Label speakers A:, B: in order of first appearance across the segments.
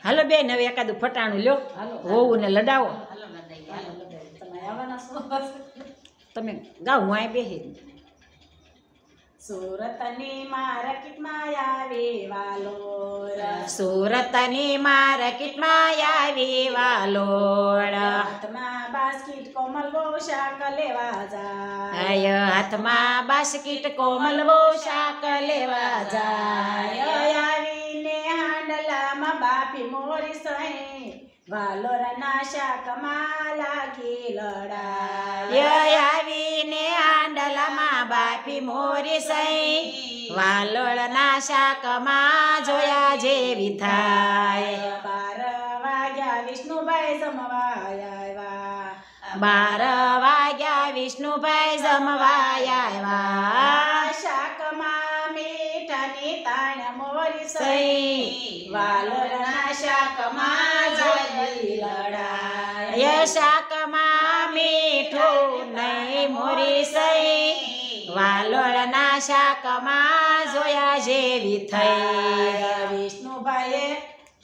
A: હાલો બેન હવે એકાદું ફટાણું લ્યો હોવું ને લડાવો તમે ગાવ હું આ બેહી
B: સુરતની માર્કેટમાં આવી વાલોડ
A: સુરતની માર્કેટમાં આવી વાલોડ
B: હાથમાં બાસ્કેટ કોમલ બહુ શાક લેવા જાય
A: હાથમાં બાસ્કેટ કોમલ બહુ શાક લેવા જાય
B: આવીને હાંડલામાં બાપી મોરી સહી વાલોરના શાકમાં લાગી લડાય
A: આવીને હાંડલામાં બાપી મોરી સહી વાલોળના શાકમાં જોયા જેવી થાય
B: 12 વાગ્યા વિષ્ણુભાઈ જમવા આવ્યા
A: 12 વાગ્યા વિષ્ણુભાઈ જમવા આવ્યા
B: શાકમાં મીઠાની તાણ મોરી સહી વાલોરના શાકમાં જોઈ લડાય
A: શાકમાં મીઠું નહીં મોરી સહી વાલોળના શાકમાં જોયા જેવી થઈ
B: વિષ્ણુભાઈએ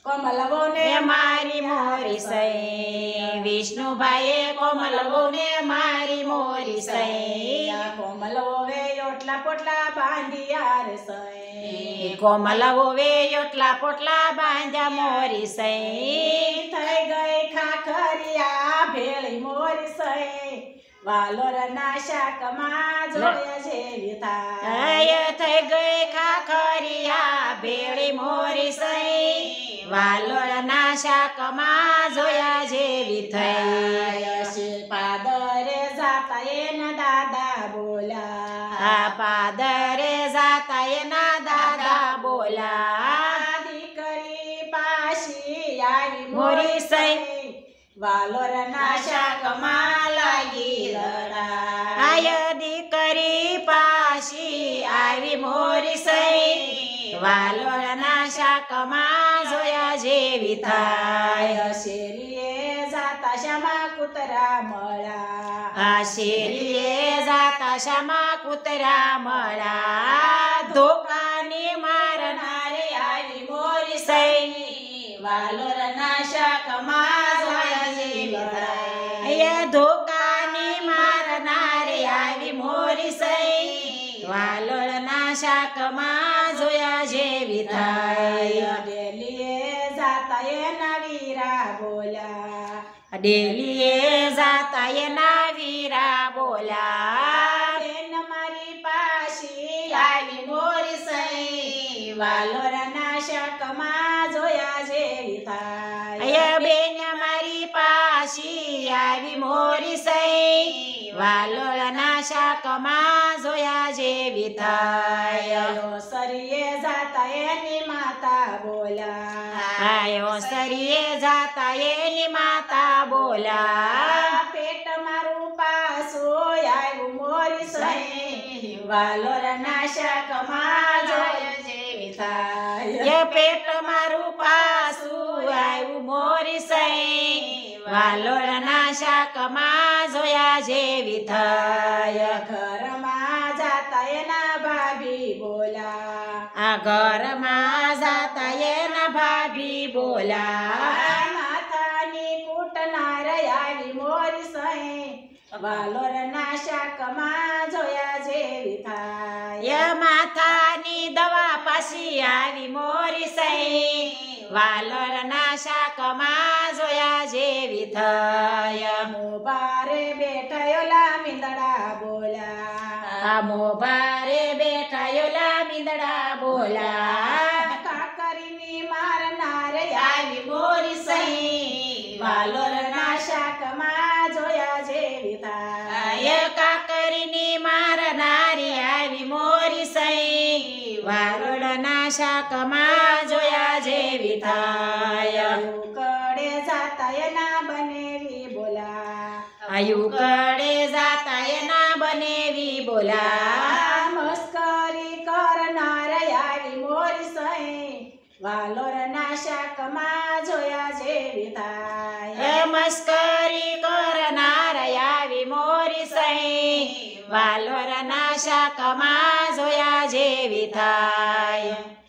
B: કોમલવોને
A: મારી મોરી સહી વિષ્ણુભાઈએ કોમલવોને મારી મોરી સહી
B: કોમલવોએ ઓટલા પોટલા બાંધ્યા રે સહી
A: કોમલવોએ ઓટલા પોટલા બાંધ્યા મોરી સહી
B: થઈ ગઈ ખાખરિયા ભેળી મોરી સહી વાલોરના શાકમાં જોયા જેવી થાય
A: થઈ ગઈ ખાખરિયા ભેળી મોરી સહી વાલોળના શાકમાં જોયા જેવી થઈ
B: પાદરે જાતા એના દાદા બોલ્યા
A: પાદરે જાતા એના દાદા બોલ્યા
B: દીકરી પાછી આવી
A: મોરી સહી
B: વાલોરના શાકમાં લાગી લડાય
A: દીકરી પાછી આવી મોરી સહી વાલોળના શાકમાં જોયા જેવી થાય
B: શેરીએ જાતા શામાં કૂતરા મળ્યા
A: શેરીએ જાતા શામાં કૂતરા મળ્યા ધોકાની મારનારે આવી મોરી સહી
B: વાલોરના શાકમાં જોયા જેવી થાય
A: ધોકાની મારનારે આવી મોરી સહી વાલોળના શાકમાં જોયા જેવી થાય
B: ડેલીએ જાતા એના વીરા બોલ્યા
A: ડેલીએ જાતા એના વીરા બોલ્યા
B: બેન મારી પાછી આવી મોરી સહી વાલોરના શાકમાં જોયા જેવી થાય
A: બેન મારી પાછી આવી મોરી સહી વાલોળના શાકમાં જોયા જેવી થાય
B: સરીએ જાતા એની માતા બોલ્યા
A: સરીએ જાતા એની માતા બોલ્યા
B: પેટ મારું પાછું આવ્યું મોરી સહી વાલોરના શાકમાં જોયા જેવી થાય
A: પેટ મારું પાછું આવ્યું મોરી સહી વાલોળના શાકમાં જોયા જેવી થાય
B: ઘરમાં જાતા એના ભાભી બોલ્યા
A: ઘરમાં જાતા એના ભાભી બોલ્યા
B: માથાની કૂટનાર આવી મોરી સહી વાલોરના શાકમાં જોયા જેવી થાય
A: માથાની દવા પાછી આવી મોરી સહી વાલોળના શાકમાં જોયા જેવી થાય
B: મોબારે બેઠાયોલા મીંદડા બોલ્યા
A: મોબારે બેઠાયોલા મીંદડા બોલ્યા
B: કાકરીની મારનાર
A: આવી મોરી સહી
B: વાલોરના શાકમાં જોયા જેવી થાય
A: કાકરીની મારનારી આવી મોરી સહી વાલોળના શાકમાં જોયા જેવી થાય
B: કડે જાતા એના બનેવી બોલા
A: કડે જાતા એના બનેવી બોલા
B: મસ્કરી કરનાર આવી મોરી સહી વાલોરના શાકમાં જોયા જેવી થાય
A: મસ્કરી કરનાર આવી મોરી સહી વાલોરના શાકમાં જોયા જેવી થાય